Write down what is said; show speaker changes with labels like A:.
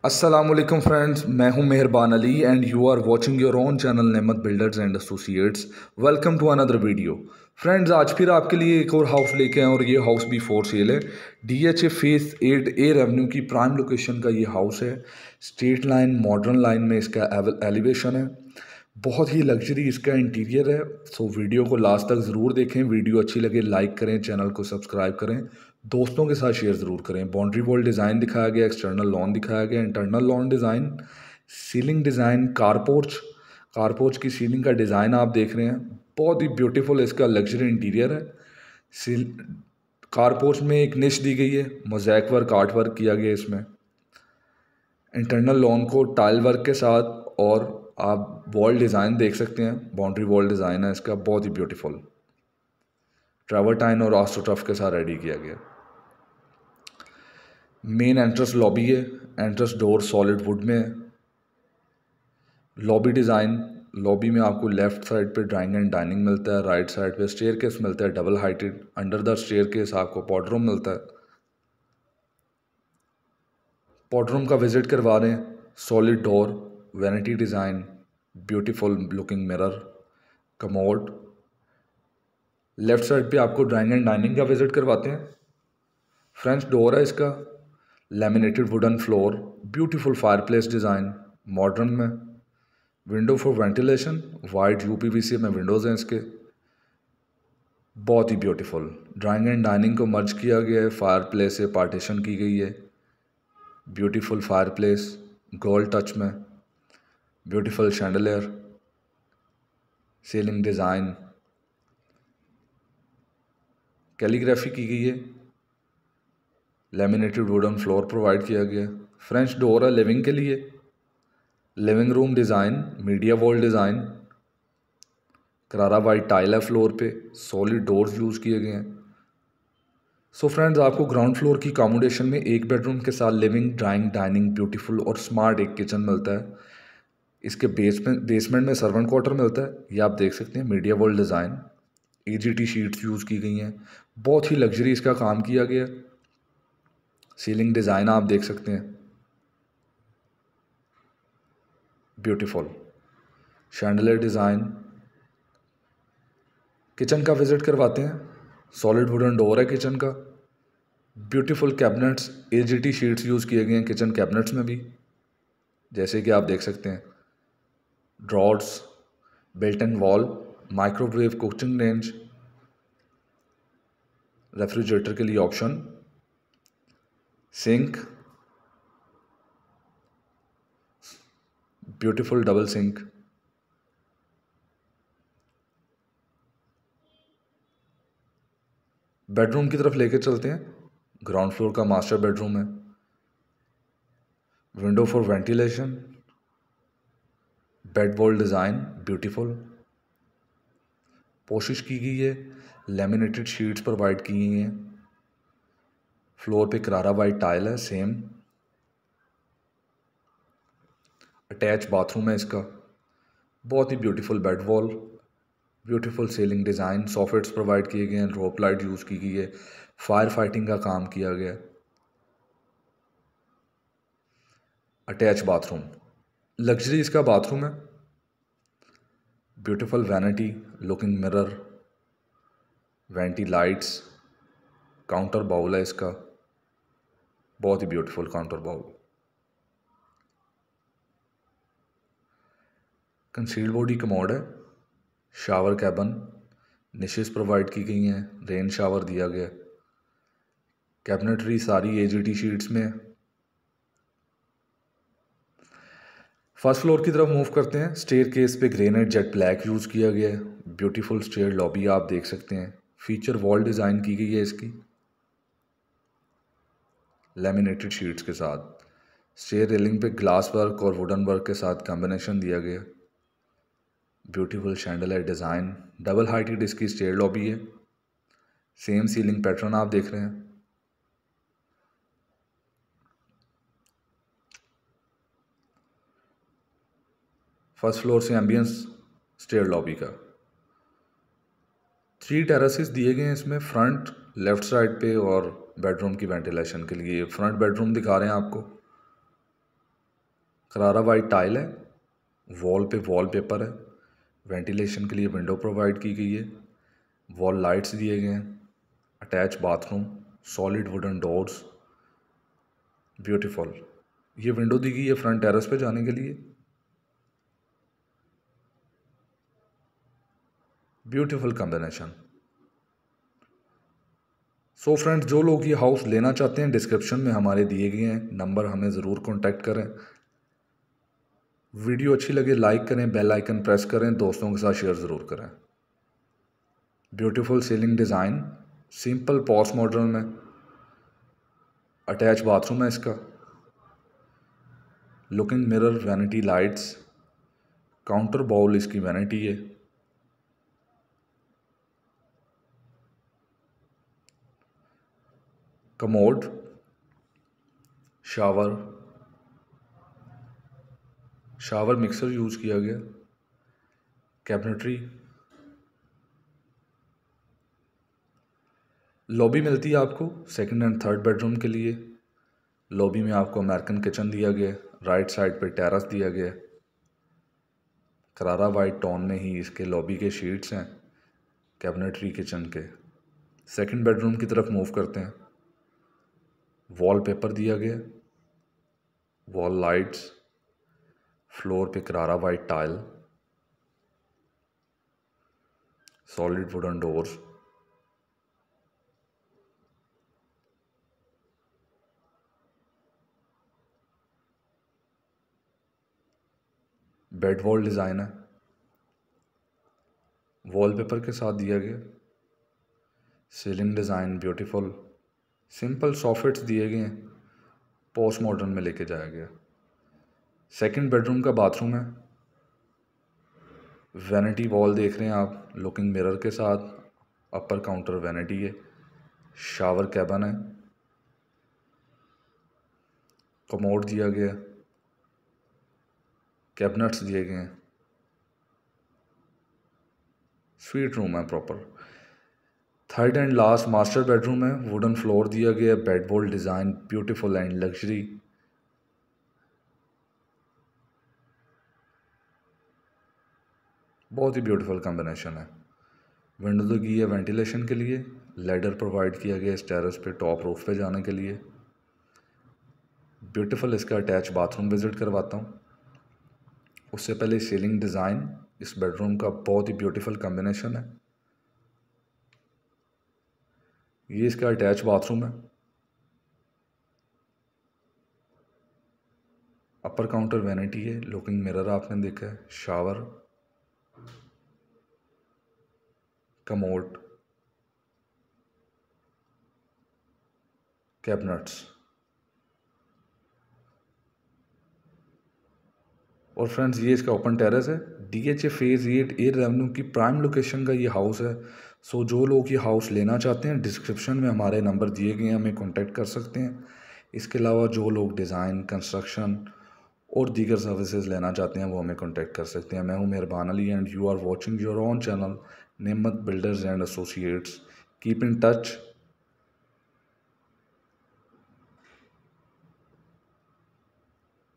A: अस्सलामुअलैकुम फ्रेंड्स, मैं हूं Mehrban Ali and you are watching your own channel Nemat builders and associates. Welcome to another video. Friends, आज फिर आपके लिए एक और हाउस लेके आए और ये हाउस भी फॉर सेल है। DHA फेस 8A रेवेन्यू की प्राइम लोकेशन का ये हाउस है। स्ट्रेट लाइन मॉडर्न लाइन में इसका एलिवेशन है। बहुत ही लग्जरी इसका इंटीरियर है। सो वीडियो को लास्ट तक ज़रूर देखें। वीडियो अच्छी लगे लाइक करें, चैनल को सब्सक्राइब करें, दोस्तों के साथ शेयर ज़रूर करें। बाउंड्री वॉल डिज़ाइन दिखाया गया, एक्सटर्नल लॉन दिखाया गया, internal lawn design, ceiling design, car porch की सीलिंग का डिज़ाइन आप देख रहे हैं। बहुत ही ब्यूटीफुल इसका लग्जरी इंटीरियर है। सील कारपोर्च में एक निश दी गई है, मोज़ैक वर्क आर्ट वर्क किया गया इसमें। इंटरनल लॉन को टाइल वर्क के साथ और आप वॉल डिज़ाइन देख सकते हैं। बाउंड्री वॉल डिज़ाइन है इसका, बहुत ही ब्यूटीफुल ट्रैवर्टाइन और आस्ट्रोटफ के साथ रेडी किया गया। मेन एंट्रेंस लॉबी है। एंट्रेंस डोर सॉलिड वुड में है। लॉबी डिज़ाइन, लॉबी में आपको लेफ्ट साइड पे ड्राइंग एंड डाइनिंग मिलता है, राइट साइड पे स्टेयर केस मिलता है डबल हाइटेड। अंडर द स्टेयर केस आपको पॉड रूम मिलता है। पॉड रूम का विजिट करवा रहे हैं। Solid door, vanity design, beautiful looking mirror, commode. Left side पे आपको ड्राइंग एंड डाइनिंग का विजिट करवाते हैं। फ्रेंच डोर है इसका, laminated wooden floor, beautiful fireplace design modern में। Window for ventilation, wide UPVC में विंडोज़ हैं इसके, बहुत ही ब्यूटीफुल। ड्राइंग एंड डाइनिंग को मर्ज किया गया है, फायरप्लेस से पार्टीशन की गई है। ब्यूटीफुल फायरप्लेस गोल्ड टच में, beautiful chandelier, ceiling design, calligraphy की गई है। लैमिनेटेड वुडन फ्लोर प्रोवाइड किया गया। फ्रेंच डोर है लिविंग के लिए। Living room design, media wall design, करारा वाइट टाइल है फ्लोर पे, सॉलिड डोर्स यूज़ किए गए हैं। सो फ्रेंड्स, आपको ग्राउंड फ्लोर की अकोमोडेशन में एक बेडरूम के साथ लिविंग, ड्राइंग, डाइनिंग, ब्यूटीफुल और स्मार्ट एक किचन मिलता है। इसके बेसमेंट में सर्वेंट क्वार्टर मिलता है। ये आप देख सकते हैं। Media wall design, AGT sheets use की गई हैं। बहुत ही लग्जरी इसका काम किया गया। सीलिंग डिज़ाइन आप देख सकते हैं, ब्यूटीफुल शैंडलियर डिज़ाइन। किचन का विज़िट करवाते हैं। सॉलिड वुडन डोर है किचन का। Beautiful cabinets, AGT sheets use किए गए हैं किचन कैबिनेट्स में भी, जैसे कि आप देख सकते हैं। Drawers, built in wall, microwave cooking range, refrigerator के लिए option, sink, beautiful double sink. Bedroom की तरफ लेके चलते हैं। ग्राउंड फ्लोर का मास्टर बेडरूम है। Window for ventilation, bed wall design beautiful, कोशिश की गई है। लैमिनेटेड शीट्स प्रोवाइड की गई हैं। फ्लोर पे करारा वाइट टाइल है सेम। अटैच बाथरूम है इसका। बहुत ही beautiful bed wall, beautiful ceiling design, soffits provide किए गए हैं, रोप लाइट यूज़ की गई है, फायर फाइटिंग का काम किया गया है। अटैच बाथरूम, लग्जरी इसका बाथरूम है। Beautiful vanity, looking mirror, vanity lights, counter bowl है इसका, बहुत ही beautiful counter bowl. Concealed body commode है। शावर कैबन, निशेस प्रोवाइड की गई हैं, रेन शावर दिया गया। कैबिनेटरी सारी AGT शीट्स में। फर्स्ट फ्लोर की तरफ मूव करते हैं। स्टेयर केस पे ग्रेनाइट जेट ब्लैक यूज़ किया गया है। ब्यूटीफुल स्टेयर लॉबी आप देख सकते हैं। फीचर वॉल डिज़ाइन की गई है इसकी, लैमिनेटेड शीट्स के साथ। स्टेयर रेलिंग पे ग्लास वर्क और वुडन वर्क के साथ कॉम्बिनेशन दिया गया। Beautiful chandelier design, double heighted इसकी स्टेयर लॉबी है। सेम सीलिंग पैटर्न आप देख रहे हैं। फर्स्ट फ्लोर से एम्बियंस स्टेयर लॉबी का। 3 टेरेसेस दिए गए हैं इसमें, फ्रंट, लेफ्ट साइड पे और बेडरूम की वेंटिलेशन के लिए। फ्रंट बेडरूम दिखा रहे हैं आपको। करारा वाइट टाइल है, वॉल पे वॉलपेपर है, वेंटिलेशन के लिए विंडो प्रोवाइड की गई है, वॉल लाइट्स दिए गए हैं, attach bathroom, solid wooden doors, beautiful. ये विंडो दी गई है फ्रंट टेरेस पे जाने के लिए, ब्यूटीफुल कॉम्बिनेशन। सो फ्रेंड्स, जो लोग ये हाउस लेना चाहते हैं डिस्क्रिप्शन में हमारे दिए गए हैं नंबर, हमें ज़रूर कॉन्टैक्ट करें। वीडियो अच्छी लगे लाइक करें, बेल आइकन प्रेस करें, दोस्तों के साथ शेयर ज़रूर करें। Beautiful ceiling design, simple posh modern में, अटैच बाथरूम है इसका, looking mirror, vanity lights, counter bowl इसकी वैनिटी है, कमोड, शावर मिक्सर यूज़ किया गया, कैबिनेटरी, लॉबी मिलती है आपको सेकंड एंड थर्ड बेडरूम के लिए। लॉबी में आपको अमेरिकन किचन दिया गया, राइट साइड पे टेरेस दिया गया, करारा वाइट टोन में ही इसके लॉबी के शीट्स हैं कैबिनेटरी किचन के। सेकंड बेडरूम की तरफ मूव करते हैं। वॉलपेपर दिया गया, वॉल लाइट्स, फ्लोर पे Carrara white tile, solid wooden doors, bed wall design है, वॉलपेपर के साथ दिया गया, सीलिंग डिज़ाइन ब्यूटीफुल, सिंपल सॉफिट्स दिए गए हैं, पोस्ट मॉडर्न में लेके जाया गया। सेकंड बेडरूम का बाथरूम है, वैनिटी वॉल देख रहे हैं आप लुकिंग मिरर के साथ, अपर काउंटर वैनिटी है, शावर कैबिन है, कमोड दिया गया, कैबिनेट्स दिए गए हैं, स्वीट रूम है proper. Third and last master bedroom है, वुडन फ्लोर दिया गया, bed wall design beautiful and luxury. बहुत ही ब्यूटीफुल कॉम्बिनेशन है। विंडो तो की है वेंटिलेशन के लिए, लैडर प्रोवाइड किया गया इस टेरेस पे टॉप रूफ पे जाने के लिए। ब्यूटीफुल इसका अटैच बाथरूम विज़िट करवाता हूँ। उससे पहले सीलिंग डिज़ाइन इस बेडरूम का बहुत ही ब्यूटीफुल कॉम्बिनेशन है। ये इसका अटैच बाथरूम है, अपर काउंटर वैनिटी है, लुकिंग मिरर आपने देखा है, शावर, कमोड, कैबिनेट्स। और फ्रेंड्स, ये इसका ओपन टेरेस है। DHA फेज़ 8 एयर रेवेन्यू की प्राइम लोकेशन का ये हाउस है। सो जो लोग ये हाउस लेना चाहते हैं डिस्क्रिप्शन में हमारे नंबर दिए गए हैं, हमें कांटेक्ट कर सकते हैं। इसके अलावा जो लोग डिज़ाइन, कंस्ट्रक्शन और दीगर सर्विसेज लेना चाहते हैं वो हमें कांटेक्ट कर सकते हैं। मैं हूं Mehrban Ali and you are watching your own channel Nemat builders and associates. Keep in touch,